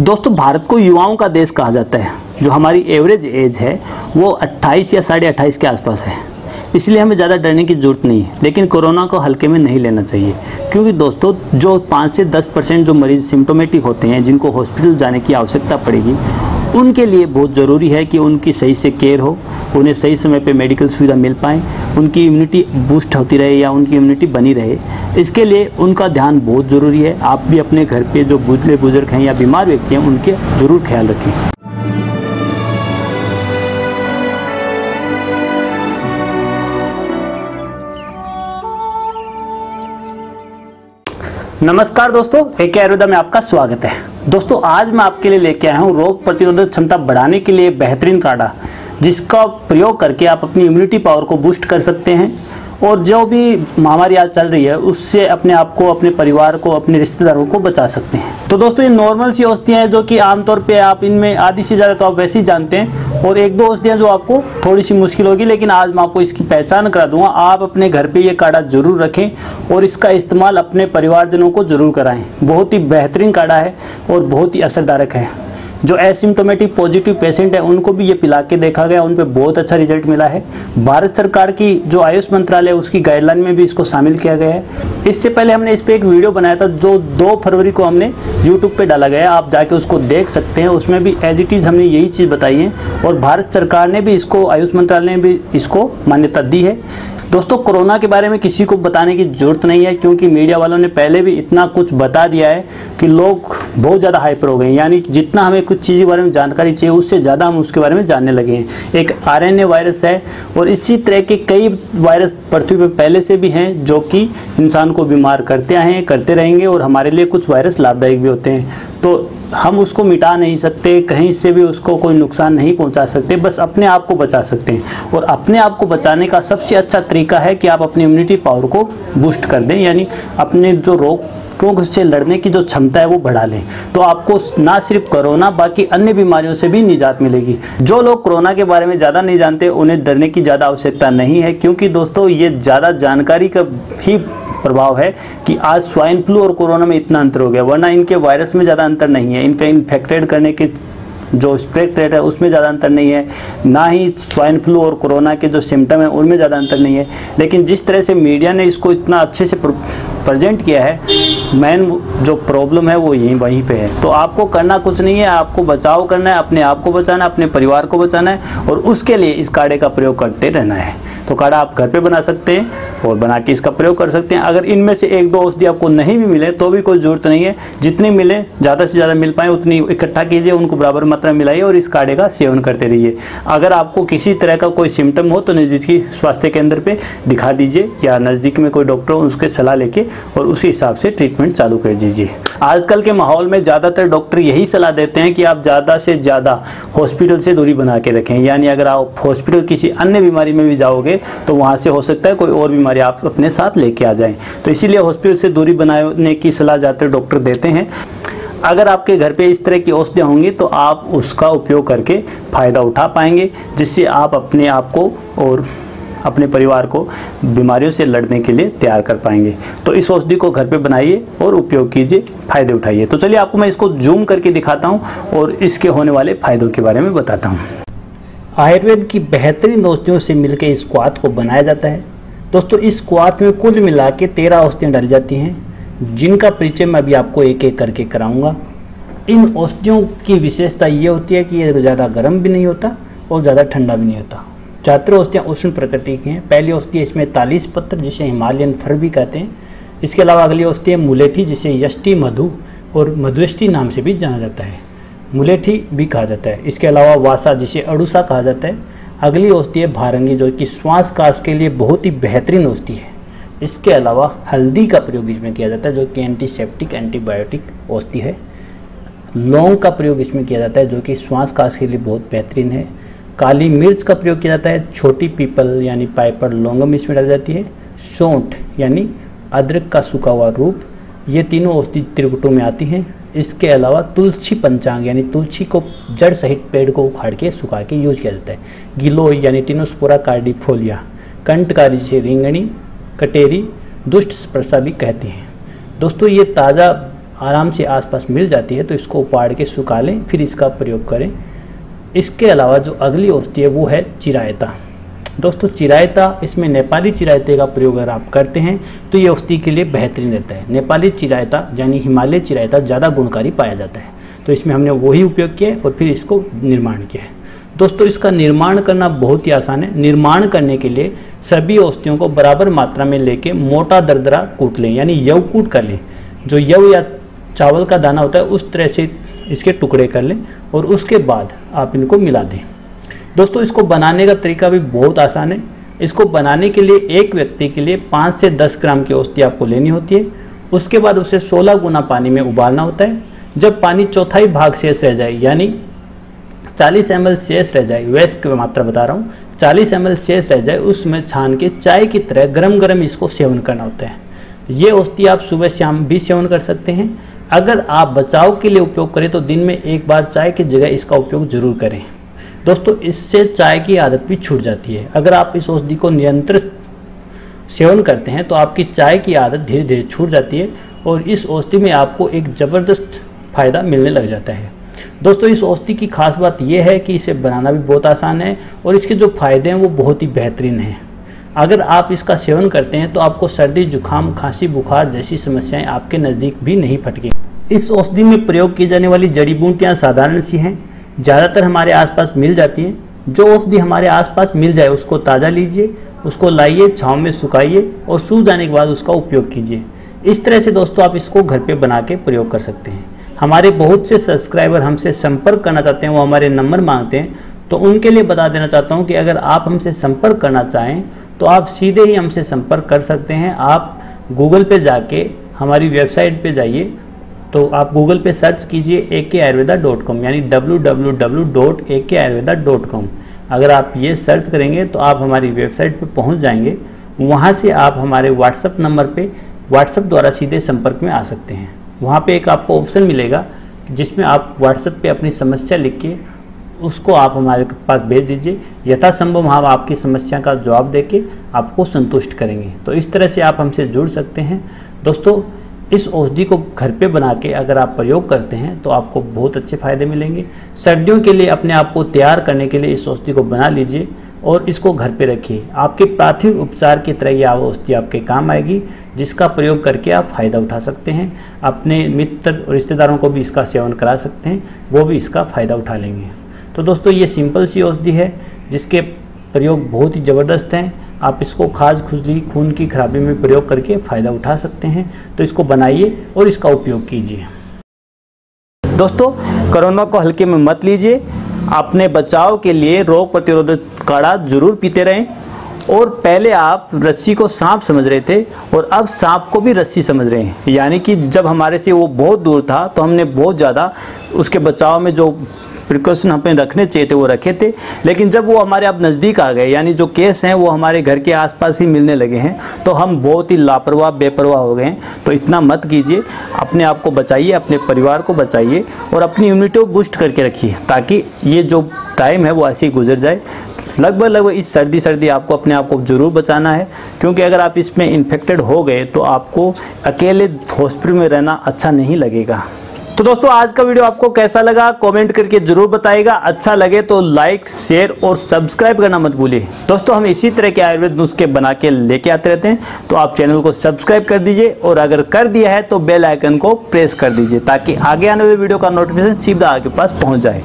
दोस्तों, भारत को युवाओं का देश कहा जाता है। जो हमारी एवरेज एज है वो 28 या 28.5 के आसपास है, इसलिए हमें ज़्यादा डरने की ज़रूरत नहीं है। लेकिन कोरोना को हल्के में नहीं लेना चाहिए, क्योंकि दोस्तों जो 5 से 10% जो मरीज़ सिम्टोमेटिक होते हैं, जिनको हॉस्पिटल जाने की आवश्यकता पड़ेगी, उनके लिए बहुत ज़रूरी है कि उनकी सही से केयर हो, उन्हें सही समय पे मेडिकल सुविधा मिल पाए, उनकी इम्यूनिटी बूस्ट होती रहे या उनकी इम्यूनिटी बनी रहे। इसके लिए उनका ध्यान बहुत ज़रूरी है। आप भी अपने घर पे जो बूढ़े बुजुर्ग हैं या बीमार व्यक्ति हैं, उनके ज़रूर ख्याल रखें। नमस्कार दोस्तों, एक आयुर्वेदा में आपका स्वागत है। दोस्तों, आज मैं आपके लिए लेके आया हूँ रोग प्रतिरोधक क्षमता बढ़ाने के लिए बेहतरीन काढ़ा, जिसका प्रयोग करके आप अपनी इम्यूनिटी पावर को बूस्ट कर सकते हैं और जो भी महामारी आज चल रही है उससे अपने आप को, अपने परिवार को, अपने रिश्तेदारों को बचा सकते हैं। तो दोस्तों, ये नॉर्मल सी औषधियाँ हैं जो कि आमतौर पे आप इनमें आधी से ज़्यादा तो आप वैसे ही जानते हैं, और एक दो औषधियाँ जो आपको थोड़ी सी मुश्किल होगी, लेकिन आज मैं आपको इसकी पहचान करा दूंगा। आप अपने घर पे ये काढ़ा जरूर रखें और इसका इस्तेमाल अपने परिवारजनों को जरूर कराएं। बहुत ही बेहतरीन काढ़ा है और बहुत ही असरदारक है। जो एसिम्टोमेटिक पॉजिटिव पेशेंट है उनको भी ये पिला के देखा गया, उन पे बहुत अच्छा रिजल्ट मिला है। भारत सरकार की जो आयुष मंत्रालय है उसकी गाइडलाइन में भी इसको शामिल किया गया है। इससे पहले हमने इस पे एक वीडियो बनाया था जो 2 फरवरी को हमने यूट्यूब पे डाला गया है, आप जाके उसको देख सकते हैं। उसमें भी एज इट इज़ हमने यही चीज़ बताई है और भारत सरकार ने भी इसको, आयुष मंत्रालय ने भी इसको मान्यता दी है। दोस्तों, कोरोना के बारे में किसी को बताने की ज़रूरत नहीं है, क्योंकि मीडिया वालों ने पहले भी इतना कुछ बता दिया है कि लोग बहुत ज़्यादा हाइपर हो गए हैं। यानी जितना हमें कुछ चीज़ के बारे में जानकारी चाहिए उससे ज़्यादा हम उसके बारे में जानने लगे हैं। एक RNA वायरस है और इसी तरह के कई वायरस पृथ्वी पर पहले से भी हैं जो कि इंसान को बीमार करते आए हैं, करते रहेंगे, और हमारे लिए कुछ वायरस लाभदायक भी होते हैं। तो हम उसको मिटा नहीं सकते, कहीं से भी उसको कोई नुकसान नहीं पहुंचा सकते, बस अपने आप को बचा सकते हैं। और अपने आप को बचाने का सबसे अच्छा तरीका है कि आप अपनी इम्यूनिटी पावर को बूस्ट कर दें, यानी अपने जो रोग से लड़ने की जो क्षमता है वो बढ़ा लें। तो आपको ना सिर्फ कोरोना, बाकी अन्य बीमारियों से भी निजात मिलेगी। जो लोग कोरोना के बारे में ज़्यादा नहीं जानते उन्हें डरने की ज़्यादा आवश्यकता नहीं है, क्योंकि दोस्तों ये ज़्यादा जानकारी का ही प्रभाव है कि आज स्वाइन फ्लू और कोरोना में इतना अंतर हो गया, वरना इनके वायरस में ज़्यादा अंतर नहीं है। इनके इन्फेक्टेड करने के जो स्प्रेड रेट है उसमें ज़्यादा अंतर नहीं है, ना ही स्वाइन फ्लू और कोरोना के जो सिम्टम है उनमें ज़्यादा अंतर नहीं है। लेकिन जिस तरह से मीडिया ने इसको इतना अच्छे से प्रेजेंट किया है, मेन जो प्रॉब्लम है वो वहीं पे है। तो आपको करना कुछ नहीं है, आपको बचाव करना है, अपने आप को बचाना है, अपने परिवार को बचाना है, और उसके लिए इस काढ़े का प्रयोग करते रहना है। तो काढ़ा आप घर पे बना सकते हैं और बना के इसका प्रयोग कर सकते हैं। अगर इनमें से 1-2 औषधि आपको नहीं भी मिले तो भी कोई ज़रूरत नहीं है, जितनी मिले ज़्यादा से ज़्यादा मिल पाए उतनी इकट्ठा कीजिए, उनको बराबर मात्रा मिलाइए और इस काढ़े का सेवन करते रहिए। अगर आपको किसी तरह का कोई सिम्टम हो तो नज़दीकी स्वास्थ्य केंद्र पे दिखा दीजिए, या नज़दीक में कोई डॉक्टर हो उसके सलाह लेके और उसी हिसाब से ट्रीटमेंट चालू कर दीजिए। आजकल के माहौल में ज़्यादातर डॉक्टर यही सलाह देते हैं कि आप ज़्यादा से ज़्यादा हॉस्पिटल से दूरी बना के रखें। यानी अगर आप हॉस्पिटल किसी अन्य बीमारी में भी जाओगे तो वहाँ से हो सकता है कोई और बीमारी आप अपने साथ लेके आ जाएं। तो इसीलिए हॉस्पिटल से दूरी बनाने की सलाह ज़्यादातर डॉक्टर देते हैं। अगर आपके घर पे इस तरह की औषधियाँ होंगी तो आप उसका उपयोग करके फ़ायदा उठा पाएंगे, जिससे आप अपने आप को और अपने परिवार को बीमारियों से लड़ने के लिए तैयार कर पाएंगे। तो इस औषधि को घर पे बनाइए और उपयोग कीजिए, फ़ायदे उठाइए। तो चलिए आपको मैं इसको जूम करके दिखाता हूँ और इसके होने वाले फ़ायदों के बारे में बताता हूँ। आयुर्वेद की बेहतरीन औषधियों से मिलकर इस क्वाथ को बनाया जाता है। दोस्तों, इस क्वाथ में कुल मिला के 13 औषधियाँ डाली जाती हैं, जिनका परिचय मैं अभी आपको एक एक करके कराऊंगा। इन औषधियों की विशेषता ये होती है कि ये ज़्यादा गर्म भी नहीं होता और ज़्यादा ठंडा भी नहीं होता। 4 औषधियाँ उष्ण प्रकृति की हैं। पहली औषधि है इसमें तालीस पत्र, जिसे हिमालयन फर भी कहते हैं। इसके अलावा अगली औषधि है मुलेठी, जिसे यष्टि मधु और मधुष्टि नाम से भी जाना जाता है, मुलेठी भी कहा जाता है। इसके अलावा वासा, जिसे अड़ूसा कहा जाता है। अगली औषधि है भारंगी, जो कि श्वास काश के लिए बहुत ही बेहतरीन औषधि है। इसके अलावा हल्दी का प्रयोग इसमें किया जाता है, जो कि एंटीसेप्टिक एंटीबायोटिक औषधि है। लौंग का प्रयोग इसमें किया जाता है, जो कि श्वास काश के लिए बहुत बेहतरीन है। काली मिर्च का प्रयोग किया जाता है। छोटी पीपल यानी पाइपर लौंगम इसमें डाली जाती है। सौंठ यानी अदरक का सूखा हुआ रूप, ये तीनों औषधि त्रिकुटों में आती हैं। इसके अलावा तुलसी पंचांग यानी तुलसी को जड़ सहित पेड़ को उखाड़ के सुखा के यूज किया जाता है। गिलोय यानी टिनोस्पोरा कार्डिफोलिया, कंटकारी से रिंगणी, कटेरी, दुष्ट स्पर्शा भी कहती हैं। दोस्तों, ये ताज़ा आराम से आसपास मिल जाती है तो इसको उपाड़ के सुखा लें, फिर इसका प्रयोग करें। इसके अलावा जो अगली औषधि है वो है चिरायता। दोस्तों चिरायता, इसमें नेपाली चिरायते का प्रयोग अगर आप करते हैं तो ये औषधि के लिए बेहतरीन रहता है। नेपाली चिरायता यानी हिमालय चिरायता ज़्यादा गुणकारी पाया जाता है, तो इसमें हमने वही उपयोग किया है और फिर इसको निर्माण किया है। दोस्तों इसका निर्माण करना बहुत ही आसान है। निर्माण करने के लिए सभी औषधियों को बराबर मात्रा में लेके मोटा दरदरा कूट लें, यानी यव कूट कर लें। जो यव या चावल का दाना होता है उस तरह से इसके टुकड़े कर लें और उसके बाद आप इनको मिला दें। दोस्तों इसको बनाने का तरीका भी बहुत आसान है। इसको बनाने के लिए एक व्यक्ति के लिए 5 से 10 ग्राम की औषधि आपको लेनी होती है। उसके बाद उसे 16 गुना पानी में उबालना होता है। जब पानी चौथाई भाग शेष रह जाए, यानी 40 ml शेष रह जाए, वैस की मात्रा बता रहा हूँ, 40 ml शेष रह जाए, उसमें छान के चाय की तरह गरम गरम इसको सेवन करना होता है। ये औषधि आप सुबह शाम भी सेवन कर सकते हैं। अगर आप बचाव के लिए उपयोग करें तो दिन में एक बार चाय की जगह इसका उपयोग जरूर करें। दोस्तों इससे चाय की आदत भी छूट जाती है। अगर आप इस औषधि को नियंत्रित सेवन करते हैं तो आपकी चाय की आदत धीरे धीरे छूट जाती है और इस औषधि में आपको एक ज़बरदस्त फ़ायदा मिलने लग जाता है। दोस्तों इस औषधि की खास बात यह है कि इसे बनाना भी बहुत आसान है और इसके जो फ़ायदे हैं वो बहुत ही बेहतरीन हैं। अगर आप इसका सेवन करते हैं तो आपको सर्दी, जुकाम, खांसी, बुखार जैसी समस्याएं आपके नज़दीक भी नहीं फटकेंगी। इस औषधि में प्रयोग की जाने वाली जड़ी बूटियाँ साधारण सी हैं, ज़्यादातर हमारे आसपास मिल जाती हैं। जो औषधि हमारे आसपास मिल जाए उसको ताज़ा लीजिए, उसको लाइए, छाँव में सुखाइए और सूख जाने के बाद उसका उपयोग कीजिए। इस तरह से दोस्तों आप इसको घर पे बना के प्रयोग कर सकते हैं। हमारे बहुत से सब्सक्राइबर हमसे संपर्क करना चाहते हैं, वो हमारे नंबर मांगते हैं, तो उनके लिए बता देना चाहता हूँ कि अगर आप हमसे संपर्क करना चाहें तो आप सीधे ही हमसे संपर्क कर सकते हैं। आप गूगल पे जाके हमारी वेबसाइट पे जाइए, तो आप गूगल पे सर्च कीजिए akayurveda.com, यानी www.akayurveda.com। अगर आप ये सर्च करेंगे तो आप हमारी वेबसाइट पे पहुंच जाएंगे। वहां से आप हमारे व्हाट्सएप नंबर पे व्हाट्सएप द्वारा सीधे संपर्क में आ सकते हैं। वहाँ पे एक आपको ऑप्शन मिलेगा जिसमें आप व्हाट्सएप पे अपनी समस्या लिख के उसको आप हमारे पास भेज दीजिए। यथासंभव हम आपकी समस्या का जवाब देके आपको संतुष्ट करेंगे। तो इस तरह से आप हमसे जुड़ सकते हैं। दोस्तों इस औषधि को घर पे बना के अगर आप प्रयोग करते हैं तो आपको बहुत अच्छे फ़ायदे मिलेंगे। सर्दियों के लिए अपने आप को तैयार करने के लिए इस औषधि को बना लीजिए और इसको घर पे रखिए। आपके प्राथमिक उपचार की तरह यह औषधि आपके काम आएगी, जिसका प्रयोग करके आप फ़ायदा उठा सकते हैं। अपने मित्र और रिश्तेदारों को भी इसका सेवन करा सकते हैं, वो भी इसका फ़ायदा उठा लेंगे। तो दोस्तों ये सिंपल सी औषधि है जिसके प्रयोग बहुत ही ज़बरदस्त हैं। आप इसको खाज, खुजली, खून की खराबी में प्रयोग करके फ़ायदा उठा सकते हैं। तो इसको बनाइए और इसका उपयोग कीजिए। दोस्तों कोरोना को हल्के में मत लीजिए। अपने बचाव के लिए रोग प्रतिरोधक काढ़ा जरूर पीते रहें। और पहले आप रस्सी को सांप समझ रहे थे और अब सांप को भी रस्सी समझ रहे हैं, यानी कि जब हमारे से वो बहुत दूर था तो हमने बहुत ज़्यादा उसके बचाव में जो प्रिकॉशन हमें रखने चाहिए थे वो रखे थे, लेकिन जब वो हमारे अब नज़दीक आ गए, यानी जो केस हैं वो हमारे घर के आसपास ही मिलने लगे हैं, तो हम बहुत ही लापरवाह, बेपरवाह हो गए हैं। तो इतना मत कीजिए। अपने आप को बचाइए, अपने परिवार को बचाइए और अपनी इम्यूनिटी को बूस्ट करके रखिए, ताकि ये जो टाइम है वो ऐसे ही गुजर जाए। लगभग इस सर्दी आपको अपने आप को ज़रूर बचाना है, क्योंकि अगर आप इसमें इन्फेक्टेड हो गए तो आपको अकेले हॉस्पिटल में रहना अच्छा नहीं लगेगा। तो दोस्तों आज का वीडियो आपको कैसा लगा कमेंट करके जरूर बताइएगा। अच्छा लगे तो लाइक, शेयर और सब्सक्राइब करना मत भूलिए। दोस्तों हम इसी तरह के आयुर्वेद नुस्खे बना के लेके आते रहते हैं, तो आप चैनल को सब्सक्राइब कर दीजिए और अगर कर दिया है तो बेल आइकन को प्रेस कर दीजिए, ताकि आगे आने वाले वीडियो का नोटिफिकेशन सीधा आपके पास पहुंच जाए।